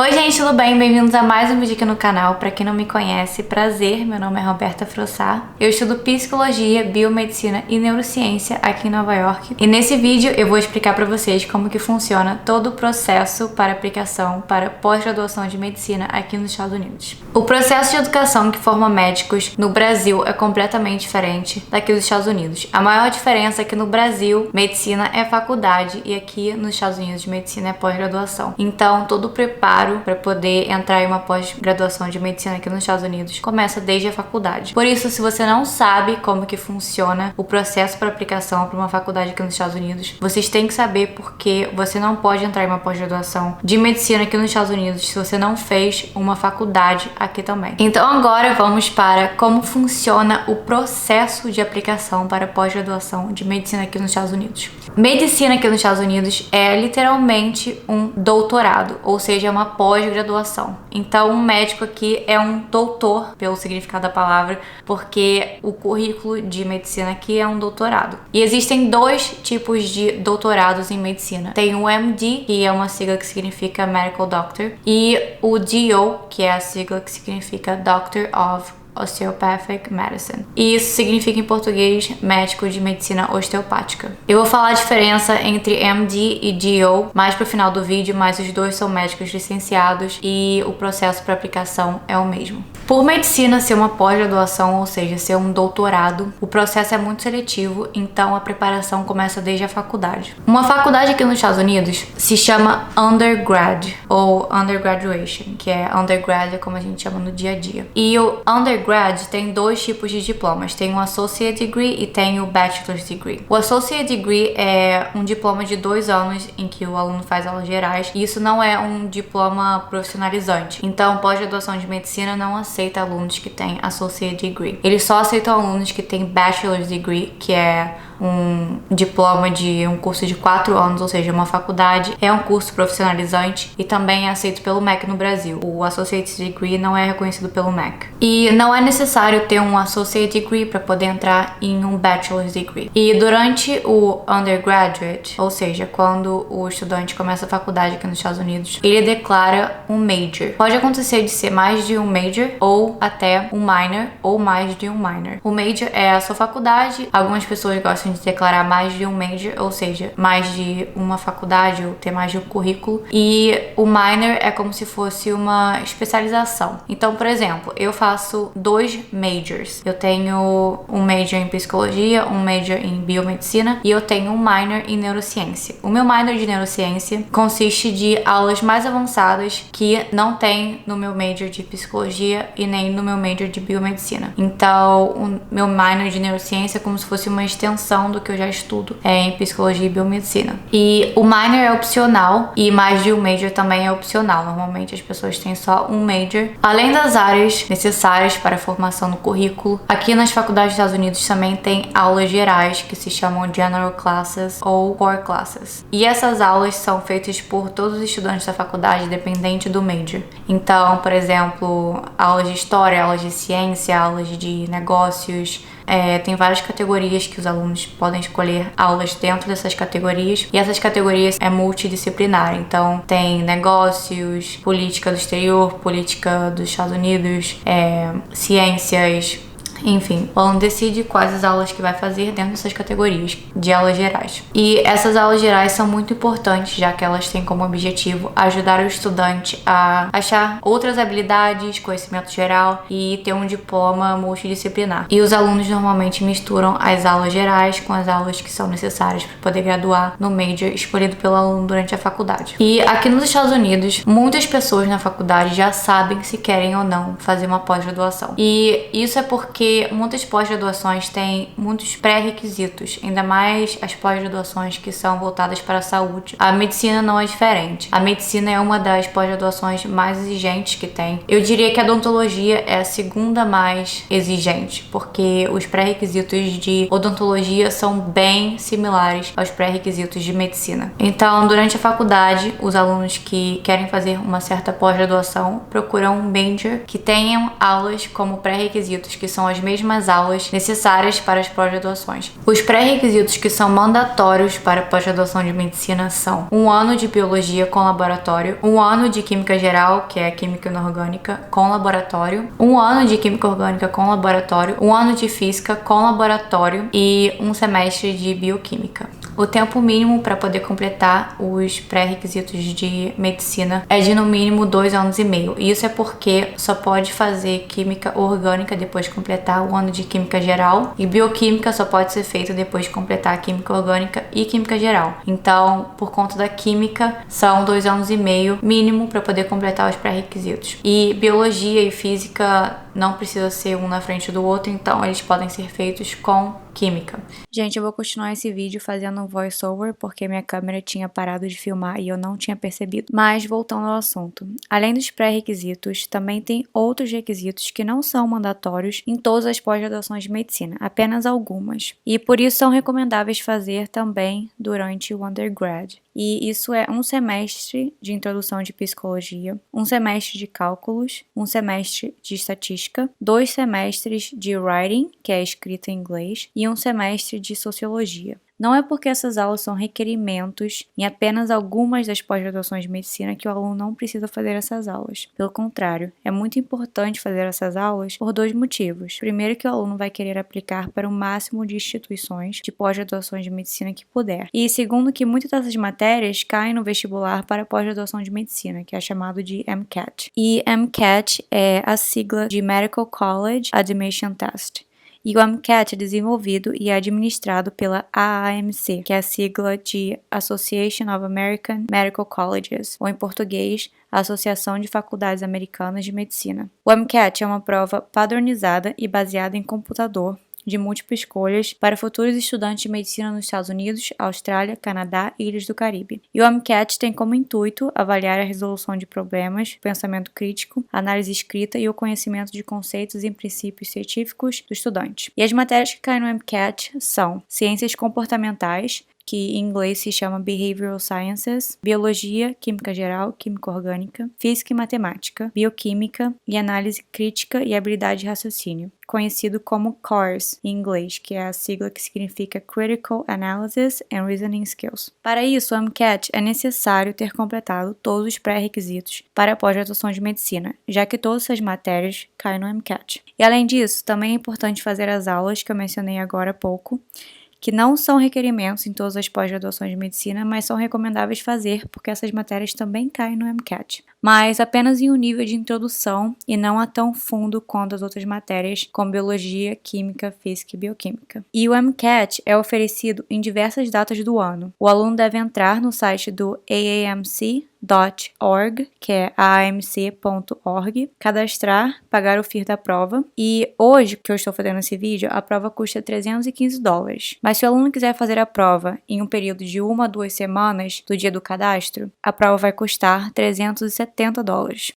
Oi gente, tudo bem? Bem-vindos a mais um vídeo aqui no canal. Pra quem não me conhece, prazer, meu nome é Roberta Frossá. Eu estudo Psicologia, Biomedicina e Neurociência aqui em Nova York. E nesse vídeo eu vou explicar pra vocês como que funciona todo o processo para aplicação para pós-graduação de Medicina aqui nos Estados Unidos. O processo de educação que forma médicos no Brasil é completamente diferente daqui dos Estados Unidos. A maior diferença é que no Brasil, Medicina é faculdade e aqui nos Estados Unidos, Medicina é pós-graduação. Então, todo o preparo para poder entrar em uma pós-graduação de medicina aqui nos Estados Unidos começa desde a faculdade. Por isso, se você não sabe como que funciona o processo para aplicação para uma faculdade aqui nos Estados Unidos, vocês têm que saber porque você não pode entrar em uma pós-graduação de medicina aqui nos Estados Unidos se você não fez uma faculdade aqui também. Então agora vamos para como funciona o processo de aplicação para pós-graduação de medicina aqui nos Estados Unidos. Medicina aqui nos Estados Unidos é literalmente um doutorado, ou seja, uma pós-graduação. Então, um médico aqui é um doutor, pelo significado da palavra, porque o currículo de medicina aqui é um doutorado. E existem dois tipos de doutorados em medicina. Tem o MD, que é uma sigla que significa Medical Doctor, e o DO, que é a sigla que significa Doctor of Osteopathic Medicine. E isso significa em português médico de medicina osteopática. Eu vou falar a diferença entre MD e DO mais pro final do vídeo, mas os dois são médicos licenciados e o processo para aplicação é o mesmo. Por medicina ser uma pós-graduação, ou seja, ser um doutorado, o processo é muito seletivo, então a preparação começa desde a faculdade. Uma faculdade aqui nos Estados Unidos se chama undergrad ou undergraduation, que é undergrad é como a gente chama no dia a dia. E o undergrad tem dois tipos de diplomas, tem o Associate Degree e tem o Bachelor's Degree. O Associate Degree é um diploma de 2 anos em que o aluno faz aulas gerais e isso não é um diploma profissionalizante. Então, pós-graduação de medicina não aceita alunos que têm Associate Degree. Eles só aceitam alunos que têm Bachelor's Degree, que é um diploma de um curso de 4 anos, ou seja, uma faculdade, é um curso profissionalizante e também é aceito pelo MEC no Brasil. O Associate Degree não é reconhecido pelo MEC. E não é necessário ter um Associate Degree para poder entrar em um Bachelor's Degree. E durante o undergraduate, ou seja, quando o estudante começa a faculdade aqui nos Estados Unidos, ele declara um major. Pode acontecer de ser mais de um major ou até um minor ou mais de um minor. O major é a sua faculdade. Algumas pessoas gostam de declarar mais de um major, ou seja, mais de uma faculdade ou ter mais de um currículo. E o minor é como se fosse uma especialização. Então, por exemplo, eu faço 2 majors. Eu tenho um major em psicologia, um major em biomedicina e eu tenho um minor em neurociência. O meu minor de neurociência consiste de aulas mais avançadas que não tem no meu major de psicologia e nem no meu major de biomedicina. Então, o meu minor de neurociência é como se fosse uma extensão do que eu já estudo em psicologia e biomedicina. E o minor é opcional e mais de um major também é opcional. Normalmente as pessoas têm só um major. Além das áreas necessárias para a formação no currículo, aqui nas faculdades dos Estados Unidos também tem aulas gerais que se chamam General Classes ou Core Classes. E essas aulas são feitas por todos os estudantes da faculdade, independente do major. Então, por exemplo, aulas de história, aulas de ciência, aulas de negócios. Tem várias categorias que os alunos podem escolher aulas dentro dessas categorias. E essas categorias é multidisciplinar. Então, tem negócios, política do exterior, política dos Estados Unidos, ciências. Enfim, o aluno decide quais as aulas que vai fazer dentro dessas categorias de aulas gerais. E essas aulas gerais são muito importantes, já que elas têm como objetivo ajudar o estudante a achar outras habilidades, conhecimento geral e ter um diploma multidisciplinar. E os alunos normalmente misturam as aulas gerais com as aulas que são necessárias para poder graduar no major escolhido pelo aluno durante a faculdade. E aqui nos Estados Unidos, muitas pessoas na faculdade já sabem se querem ou não fazer uma pós-graduação. E isso é porque muitas pós-graduações têm muitos pré-requisitos, ainda mais as pós-graduações que são voltadas para a saúde. A medicina não é diferente. A medicina é uma das pós-graduações mais exigentes que tem. Eu diria que a odontologia é a segunda mais exigente, porque os pré-requisitos de odontologia são bem similares aos pré-requisitos de medicina. Então, durante a faculdade, os alunos que querem fazer uma certa pós-graduação procuram um major que tenham aulas como pré-requisitos, que são as as mesmas aulas necessárias para as pós-graduações. Os pré-requisitos que são mandatórios para a pós-graduação de medicina são 1 ano de biologia com laboratório, 1 ano de química geral, que é química inorgânica, com laboratório, 1 ano de química orgânica com laboratório, 1 ano de física com laboratório e 1 semestre de bioquímica. O tempo mínimo para poder completar os pré-requisitos de medicina é de no mínimo 2 anos e meio. E isso é porque só pode fazer química orgânica depois de completar o ano de química geral, e bioquímica só pode ser feita depois de completar a química orgânica e química geral. Então, por conta da química, são 2 anos e meio mínimo para poder completar os pré-requisitos. E biologia e física não precisa ser um na frente do outro, então eles podem ser feitos com química. Gente, eu vou continuar esse vídeo fazendo um voice-over porque minha câmera tinha parado de filmar e eu não tinha percebido. Mas voltando ao assunto, além dos pré-requisitos, também tem outros requisitos que não são mandatórios em todas as pós-graduações de medicina, apenas algumas. E por isso são recomendáveis fazer também durante o undergrad. E isso é 1 semestre de introdução de psicologia, 1 semestre de cálculos, 1 semestre de estatística, 2 semestres de writing, que é escrita em inglês, e 1 semestre de sociologia. Não é porque essas aulas são requerimentos em apenas algumas das pós-graduações de medicina que o aluno não precisa fazer essas aulas. Pelo contrário, é muito importante fazer essas aulas por 2 motivos. Primeiro, que o aluno vai querer aplicar para o máximo de instituições de pós-graduações de medicina que puder. E segundo, que muitas dessas matérias caem no vestibular para pós-graduação de medicina, que é chamado de MCAT. E MCAT é a sigla de Medical College Admission Test. E o MCAT é desenvolvido e administrado pela AAMC, que é a sigla de Association of American Medical Colleges, ou em português, a Associação de Faculdades Americanas de Medicina. O MCAT é uma prova padronizada e baseada em computador, de múltiplas escolhas para futuros estudantes de medicina nos Estados Unidos, Austrália, Canadá e Ilhas do Caribe. E o MCAT tem como intuito avaliar a resolução de problemas, o pensamento crítico, a análise escrita e o conhecimento de conceitos e princípios científicos do estudante. E as matérias que caem no MCAT são ciências comportamentais, que em inglês se chama Behavioral Sciences, Biologia, Química Geral, Química Orgânica, Física e Matemática, Bioquímica e Análise Crítica e Habilidade de Raciocínio, conhecido como CARS em inglês, que é a sigla que significa Critical Analysis and Reasoning Skills. Para isso, o MCAT é necessário ter completado todos os pré-requisitos para a pós-graduação de medicina, já que todas essas matérias caem no MCAT. E além disso, também é importante fazer as aulas que eu mencionei agora há pouco, que não são requerimentos em todas as pós-graduações de medicina, mas são recomendáveis fazer porque essas matérias também caem no MCAT, mas apenas em um nível de introdução e não a tão fundo quanto as outras matérias como biologia, química, física e bioquímica. E o MCAT é oferecido em diversas datas do ano. O aluno deve entrar no site do AAMC.org, que é aamc.org, cadastrar, pagar o FIR da prova. E hoje, que eu estou fazendo esse vídeo, a prova custa $315. Mas se o aluno quiser fazer a prova em um período de 1 a 2 semanas do dia do cadastro, a prova vai custar $370.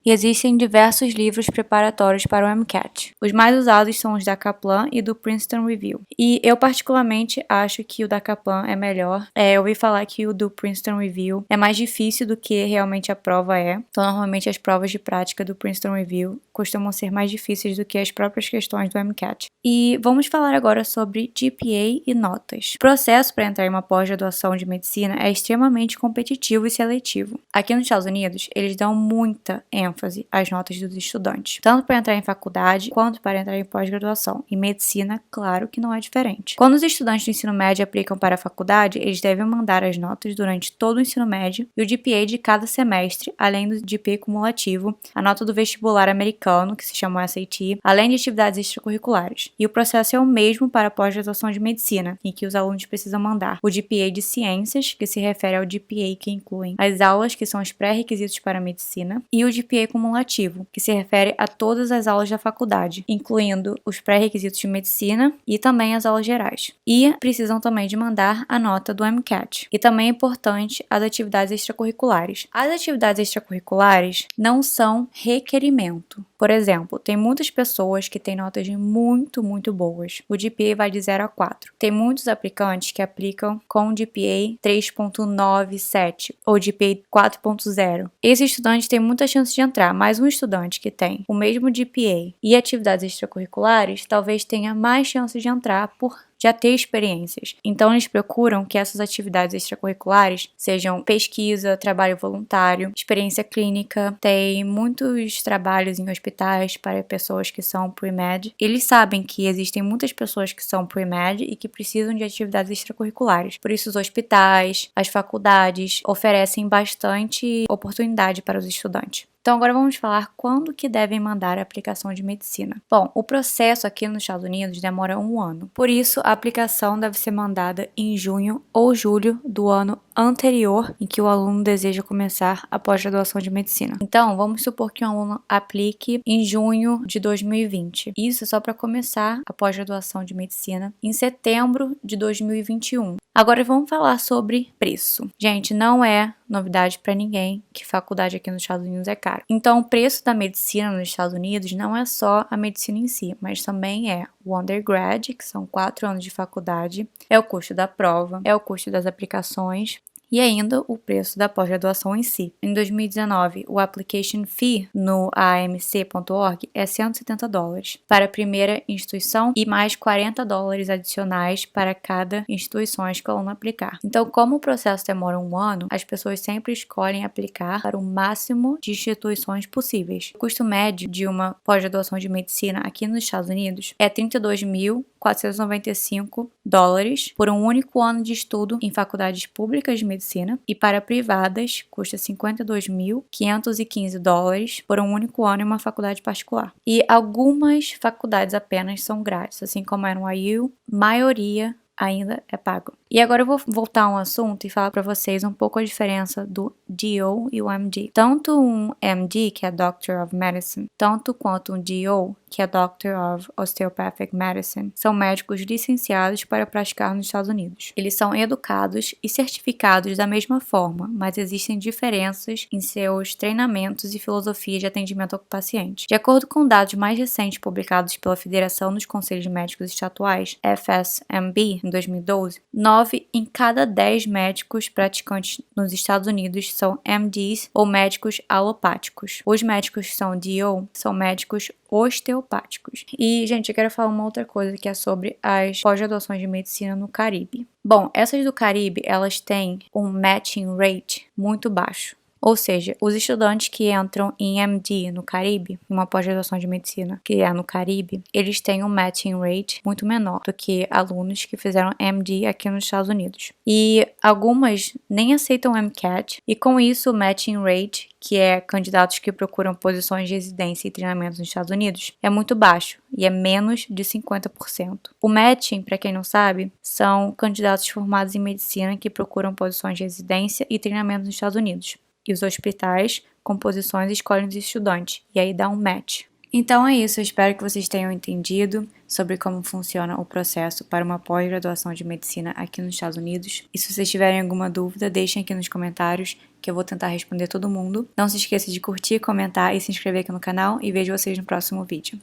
E existem diversos livros preparatórios para o MCAT. Os mais usados são os da Kaplan e do Princeton Review. E eu particularmente acho que o da Kaplan é melhor. Eu ouvi falar que o do Princeton Review é mais difícil do que realmente a prova é. Então, normalmente as provas de prática do Princeton Review costumam ser mais difíceis do que as próprias questões do MCAT. E vamos falar agora sobre GPA e notas. O processo para entrar em uma pós-graduação de medicina é extremamente competitivo e seletivo. Aqui nos Estados Unidos, eles dão muita ênfase às notas dos estudantes, tanto para entrar em faculdade quanto para entrar em pós-graduação. Em medicina, claro que não é diferente. Quando os estudantes do ensino médio aplicam para a faculdade, eles devem mandar as notas durante todo o ensino médio e o GPA de cada semestre, além do GPA cumulativo, a nota do vestibular americano, que se chama SAT, além de atividades extracurriculares. E o processo é o mesmo para a pós-graduação de medicina, em que os alunos precisam mandar o GPA de ciências, que se refere ao GPA que incluem as aulas, que são os pré-requisitos para a medicina, e o GPA cumulativo, que se refere a todas as aulas da faculdade, incluindo os pré-requisitos de medicina e também as aulas gerais. E precisam também de mandar a nota do MCAT. E também é importante as atividades extracurriculares. As atividades extracurriculares não são requerimento. Por exemplo, tem muitas pessoas que têm notas muito boas. O GPA vai de 0 a 4. Tem muitos aplicantes que aplicam com GPA 3.97 ou GPA 4.0. Esse estudante tem muita chance de entrar, mas um estudante que tem o mesmo GPA e atividades extracurriculares talvez tenha mais chance de entrar por já ter experiências. Então, eles procuram que essas atividades extracurriculares sejam pesquisa, trabalho voluntário, experiência clínica. Tem muitos trabalhos em hospitais para pessoas que são pre-med. Eles sabem que existem muitas pessoas que são pre-med e que precisam de atividades extracurriculares. Por isso, os hospitais, as faculdades oferecem bastante oportunidade para os estudantes. Então agora vamos falar quando que devem mandar a aplicação de medicina. Bom, o processo aqui nos Estados Unidos demora 1 ano. Por isso, a aplicação deve ser mandada em junho ou julho do ano anterior em que o aluno deseja começar a pós-graduação de medicina. Então, vamos supor que um aluno aplique em junho de 2020. Isso é só para começar a pós-graduação de medicina em setembro de 2021. Agora vamos falar sobre preço. Gente, não é novidade para ninguém que faculdade aqui nos Estados Unidos é cara. Então, o preço da medicina nos Estados Unidos não é só a medicina em si, mas também é o undergrad, que são 4 anos de faculdade, é o custo da prova, é o custo das aplicações, e ainda o preço da pós-graduação em si. Em 2019, o application fee no amc.org é $170 para a primeira instituição e mais $40 adicionais para cada instituição que o aluno aplicar. Então, como o processo demora 1 ano, as pessoas sempre escolhem aplicar para o máximo de instituições possíveis. O custo médio de uma pós-graduação de medicina aqui nos Estados Unidos é $32.495 por um único ano de estudo em faculdades públicas de medicina, e para privadas custa $52.515 por um único ano em uma faculdade particular. E algumas faculdades apenas são grátis, assim como a NYU, maioria ainda é pago. E agora eu vou voltar a um assunto e falar para vocês um pouco a diferença do DO e o MD. Tanto um MD, que é Doctor of Medicine, tanto quanto um DO, que é Doctor of Osteopathic Medicine, são médicos licenciados para praticar nos Estados Unidos. Eles são educados e certificados da mesma forma, mas existem diferenças em seus treinamentos e filosofia de atendimento ao paciente. De acordo com dados mais recentes publicados pela Federação dos Conselhos Médicos Estaduais, FSMB, em 2012, 9 em cada 10 médicos praticantes nos Estados Unidos são MDs ou médicos alopáticos. Os médicos que são DO são médicos osteopáticos. E, gente, eu quero falar uma outra coisa que é sobre as pós-graduações de medicina no Caribe. Bom, essas do Caribe, elas têm um matching rate muito baixo. Ou seja, os estudantes que entram em MD no Caribe, uma pós-graduação de medicina que é no Caribe, eles têm um matching rate muito menor do que alunos que fizeram MD aqui nos Estados Unidos. E algumas nem aceitam MCAT, e com isso o matching rate, que é candidatos que procuram posições de residência e treinamento nos Estados Unidos, é muito baixo, e é menos de 50%. O matching, para quem não sabe, são candidatos formados em medicina que procuram posições de residência e treinamento nos Estados Unidos. E os hospitais com posições escolhem os estudantes, e aí dá um match. Então é isso, eu espero que vocês tenham entendido sobre como funciona o processo para uma pós-graduação de medicina aqui nos Estados Unidos. E se vocês tiverem alguma dúvida, deixem aqui nos comentários que eu vou tentar responder todo mundo. Não se esqueça de curtir, comentar e se inscrever aqui no canal, e vejo vocês no próximo vídeo.